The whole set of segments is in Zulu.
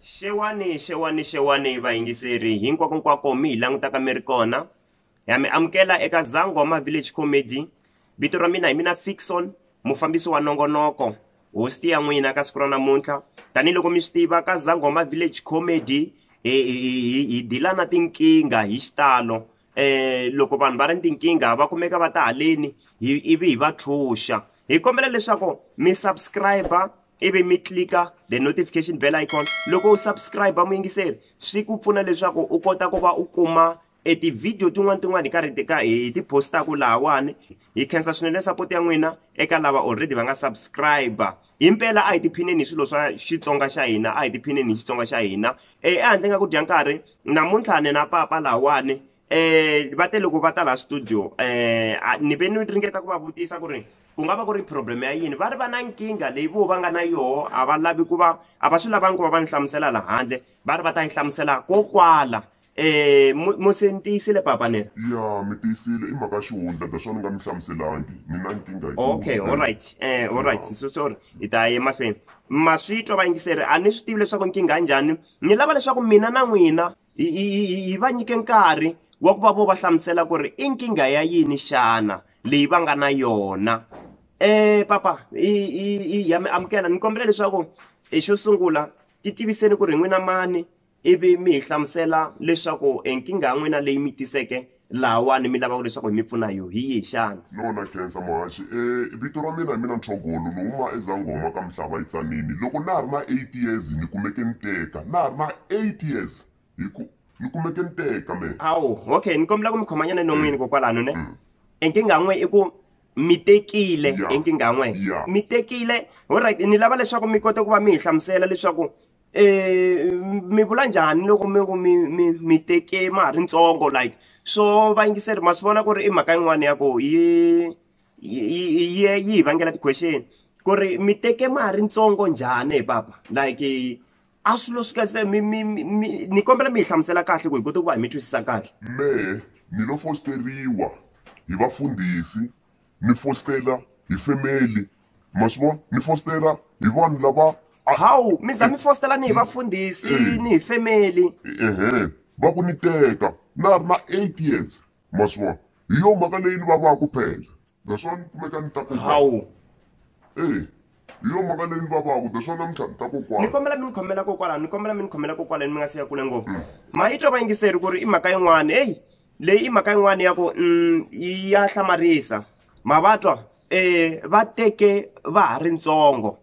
Xewani vayingiseri hinkwako mi langutaka mi ri kona. Ya mi amukela eka Zangoma Village Comedy. Vito ra mina hi mina Fixon, mufambisi wa nongonoko. Host ya n'wina ka siku ra namuntlha. Tanihiloko mi swi tiva ka Zangoma Village Comedy hi dila na tinkinga hi xitalo. Loko vanhu va ri tinkinga va kumeka va ta haleni ivi hi va thusha. Hi kombela leswaku mi subscribe ivi mi clika the notification bell icon. Loko u subscribe muyingiseri swi ku pfuna leswaku u kota ku va u kuma ti video tin'wana hi ti postaku lahawani. Hi khensa swinene support ya n'wina eka lava already va nga subscribe. Himpela a hi tiphineni hi swilo swa Xitsonga xa hina, a hi tiphineni hi Xitsonga xa hina. Ehandle nga ku dya nkarhi namuntlha ni na papa lahawani. Va te loko va ta la studio ni ve ni ringeta ku va vutisa ku ri ku nga va ku ri problem ya yini. Va ri va na nkinga leyi vo va nga na yoho a va lavi ku va a va swi lavangi ku va va ni hlamusela la handle, va ri va ta yi hlamusela kokwala. Mo se ni tiyisile papa nera? Ya mi tiyisile i mhaka xihundla naswona ni nga mi hlamuselangi ni na nkinga. Okay, alright so sorry hi ta ya mahlweni. Ma swi twa vayingiseri a ni swi tivi leswaku nkinga njhani. Ni lava leswaku mina na n'wina hi va nyike nkarhi wa ku va vo va hlamusela ku ri i nkinga ya yini xana leyi va nga na yona. Papa ya mi amukela ni kombela leswaku xo sungula ti tiviseni ku ri n'wina mani ivi mi hi hlamusela leswaku nkinga ya n'wina leyi mi tiseke lahawani mi lavaka leswaku hi mi pfuna hi yihi xana. Nona khensa muhaxi vito ra mina hi mina Nthogolo ni huma eZangoma ka Mhlava Yitsanini. Loko na ha ri na 8 years ni kumeke ni teka, na ha ri na 8 years ni kumeke ni teka me. Awu okay ni kombela ku mi khomanyana no n'wini kokwalano ne. Nkinga ya n'we i ku mi tekile nkinga ya n'we mi tekile. Alright ni lava leswaku mi kota ku va mi hi hlamusela leswaku mi vula njhani loko mi teke mali ntsongo like so vayingiseri ma swi vona ku ri i mhaka yin'wana ya ku yi vangela ti-question ku ri mi teke mali ntsongo njhani papa like a swilo swi kahle ni kombela mi hi hlamusela kahle ku hi kota ku va hi mi twisisa kahle. Me ni lo fosteriwa hi vafundhisi, ni fostela hi family, ma swi vona ni fostela hi vanhu lava hawu mi za mi fostela ni hi vafundhisi ni hi family. Va ku ni teka na ha ri na 8 years ma swi vona hi yo mhaka leyi ni vavaku phela naswona ni kumeka ni ta ku hawu hi yo mhaka leyi ni vavaku naswona namuntlha ni ta kokwala. Ni kombela mi ni khomela kokwalano, ni kombela mi ni khomela kokwalano mi nga siya kule ngopfu. Ma yi twa vayingiseri ku ri i mhaka yin'wana leyi i mhaka yin'wana ya ku ya hlamarisa ma va twa va teke va ha ri ntsongo.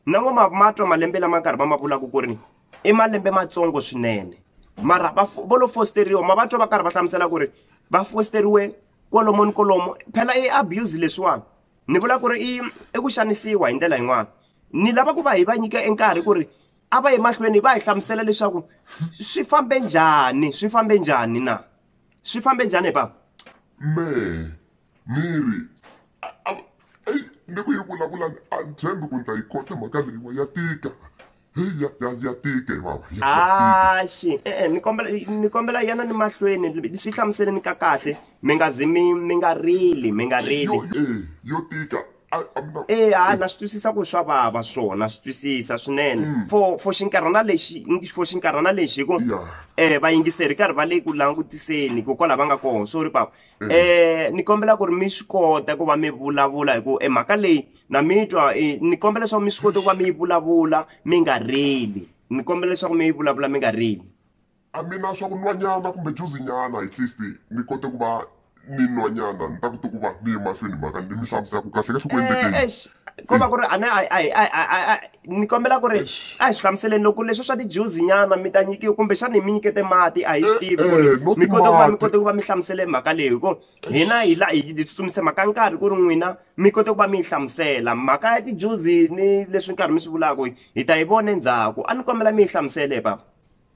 Na ma twa malembe lama karhi va ma vulaka ku ri i malembe matsongo swinene mara vo lo fosteriwa ma va twa va karhi va hlamusela ku ri va fosteriwe kolomo ni kolomo phela i abuse leswiwani. Ni vula ku ri i ku xanisiwa hi ndlela yin'wana. Ni lava ku va hi va nyika nkarhi ku ri a va yi mahlweni va hi hlamusela leswaku swi fambe njhani na swi fambe njhani papa. Me miri ni ku yi vulavula a ni tshembi ku ni ta yi kota mhaka leyiwa ya tika ya tika baba. Ni kombela yana ni mahlweni swi hlamuseleni ka kahle mi nga zi mi nga rili yo tika na swi twisisa ku swa vava swona swi twisisa swinene for xinkarhana lexi hi ku vayingiseri karhi va le ku langutiseni kokwala va nga kona sorry papa. Ni kombela ku ri mi swi kota ku va mi vulavula hi ku mhaka leyi na mi twa ni kombela leswaku mi swi kota ku va mi yi vulavula mi nga rili. Ni kombela leswaku mi yi vulavula mi nga rili. A mina swa ku nwanyana kumbe juzinyana at least ni kote ku va ni nwanyana ni ta kota ku va ni ye mahlweni mhaka ni mi hlamusela ku kahle ka swi ku endlekeni. Ko va ku ri ni kombela ku ri a hi swi hlamuseleni loko leswi swa ti-juice nyana mi ta nyikiwa kumbe xana hi mi nyikete mati a hi swi tivi ku ri mi kota ku va mi hlamusele mhaka leyi ku hina hi tsutsumise mhaka nkarhi ku ri n'wina mi kota ku va mi yi hlamusela mhaka ya ti-juice ni leswi nkarhi mi swi vulaka hi ta yi vona endzhaku. A ni kombela mi yi hlamusele papa.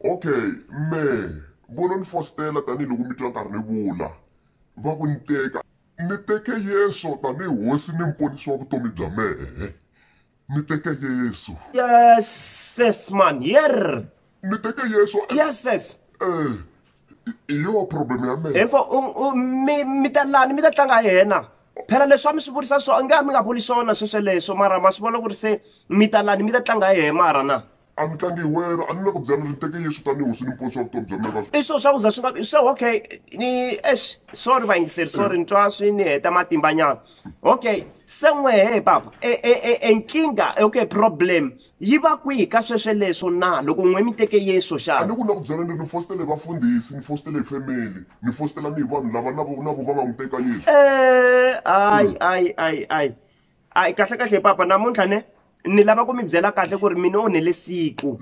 Okay me vona ni fostela tanihiloko mi twa nkarhi ni vula va ku ni teka ni teke Yesu tanihi hosi ni mponisi wa vutomi bya mehe. Ni teke Yesu. Yes man ni teke Yesu. Yes i yo problem ya mehe. Info mi ta tlanga yena phela leswi a mi swi vulisa swona mi nga vuli swona sweswo leswo mara ma swi vona ku ri se mi ta tlanga hi mara na a ni tlangi hi wena a ni le ku byela ni teke Yesu tanihi hosi ni mponisi wa vutomi bya mina ka I swo swa ku za swi nga so okay ni sorry vayingiseri sorry ni twa swi ni heta matimbanyana okay se n'wehe papa nkingha okay problem yi va kwihi ka sweswe leswo na loko n'we mi teke Yesu a xana ni ku na ku byela ni fositele vafundhisi ni fositele hi family ni fositela ni hi vanhu lava na vo va nga n'wi teka Yesu ai kahle papa namuntlha ne ni lava ku mi byela kahle ku ri mi ni onhele siku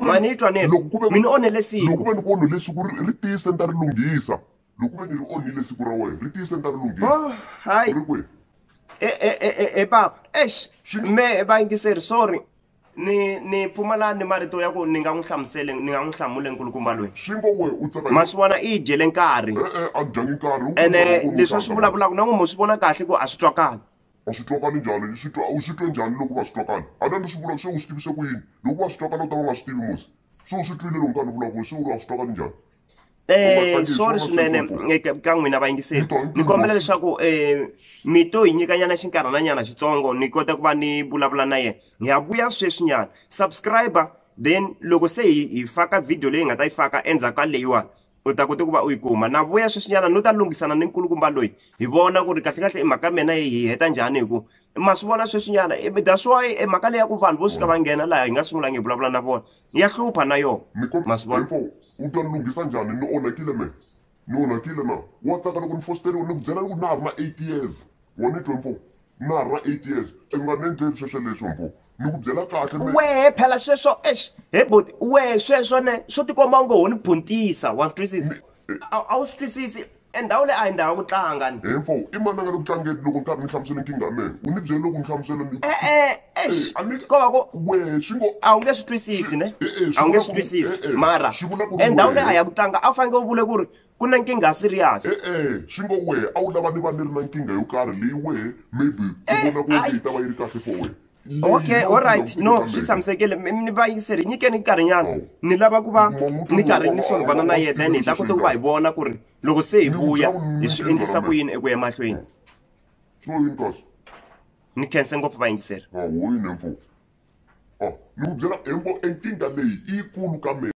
mani yi twa nini mi ni onhele siku loko ve ni ku onhele siku ri tiyise ni ta ri lunghisa loko ve ni ri onhile siku ra wena ri tiyise ni ta ri lunghisa hayi ri kwihi papa me vayingiseri sorry ni pfumala ni marito ya ku ni nga n'wi hlamusele ni nga n'wi hlamule nkulukumba loyi swi ngo we u tsaka ma swi vona i yi dyele nkarhi a dyangi nkarhi ene leswi a swi vulavulaka na n'we mo swi vona kahle ku a swi twakali a swi twakali njhani u swi twe njhani loko va swi twakali a ni swi vula se u swi tivise ku yini loko va swi twakala u ta va nga swi tivi musi se u swi twile loko nkarhi vulavula se u ri a swi twakali njhani sorry swinene ka n'wina vayingiseri ni kombela leswaku mi to hi nyikanyana xinkarhananyana xitsongo ni kota ku va ni vulavula na yena hi ya vuya sweswinyana subscriber then loko se hi faka video leyi hi nga ta yi faka endzhaku ka leyiwani u ta kota ku va u yi kuma na vuya sweswinyana no ta lunghisana ni nkulukumba loyi hi vona ku ri kahlekahle mhaka mena hi heta njhani hi ku ma swi vona sweswinyana that's why mhaka leyi ya ku vanhu vo suka va nghena laha hi nga sungulangi hi vulavula na vona ya hlupha na yona ma swi vona u ta ni lunghisa njhani ni onhakile me ni onhakile na wa tsaka loko ni fositeriwe ni ku byela ku na ha ri na 8 years wa ni twe mfo na ha ri na 8 years i nga ni endleli sweswo leswi mfo ni ku byela kahle wehe phela sweswo he boti wehe sweswo ne swo tikomba u ngo ho ni phuntisa wa swi twisisi a wu swi twisisi endhawu leyi a hi ndhawu ku tlanga ni mfo i mani a nga le ku tlangeni loko ni karhi ni hlamusela nkingha ya mehe u ni byele loko ni hlamusela ko va ku wehe swi ngo a wu nge swi twisisi ne a wu nge swi twisisi mara endhawu leyi a ya ku tlanga a wu faneke u vule ku ri ku na nkingha serious swi ngo wehe a wu lava ni va ni ri na nkingha yo karhi leyi wehe maybe u vona ku yi ta va yi ri kahle for wena okay alright no swi tshamisekile ni vayingiseri nyikeni nkarhinyana ni lava ku va ni karhi ni solvana na yena then hi ta kota ku va hi vona ku ri loko se hi vuya hi swi endlisa ku yini eku ya mahlweni swo yini kasi ni khense ngopfu vayingiseri woyini mfo ni ku byela nkingha leyi i yikulu ka mina